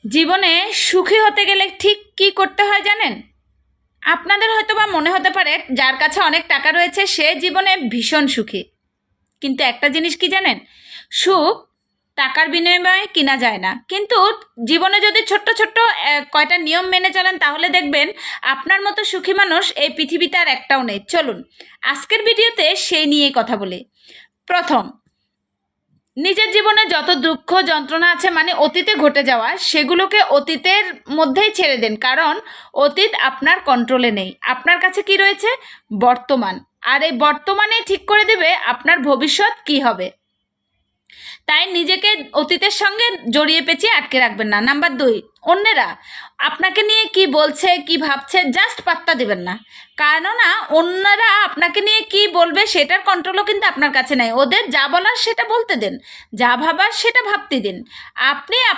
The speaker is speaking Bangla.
জীবনে সুখী হতে গেলে ঠিক কি করতে হয় জানেন? আপনাদের হয়তো বা মনে হতে পারে যার কাছে অনেক টাকা রয়েছে সে জীবনে ভীষণ সুখী। কিন্তু একটা জিনিস কি জানেন? সুখ টাকার বিনিময়ে কিনা যায় না। কিন্তু জীবনে যদি ছোট্ট ছোট্ট কয়টা নিয়ম মেনে চলেন তাহলে দেখবেন আপনার মতো সুখী মানুষ এই পৃথিবীতে আর একটাও নেই। চলুন আজকের ভিডিওতে সেই নিয়ে কথা বলি। প্রথম, নিজের জীবনে যত দুঃখ যন্ত্রণা আছে মানে অতীতে ঘটে যাওয়া সেগুলোকে অতীতের মধ্যেই ছেড়ে দেন, কারণ অতীত আপনার কন্ট্রোলে নেই। আপনার কাছে কি রয়েছে? বর্তমান। আর এই বর্তমানে ঠিক করে দেবে আপনার ভবিষ্যৎ কি হবে। তাই নিজেকে অতীতের সঙ্গে জড়িয়ে পেঁচিয়ে আটকে রাখবেন না। নাম্বার 2, অন্যেরা আপনাকে নিয়ে কি বলছে কি ভাবছে জাস্ট পাত্তা দেবেন না। কেননা অন্যরা আপনাকে নিয়ে কি বলবে সেটার কন্ট্রোলও কিন্তু আপনার কাছে নাই। ওদের যা বলার সেটা বলতে দেন, যা ভাবার সেটা ভাবতে দিন। আপনি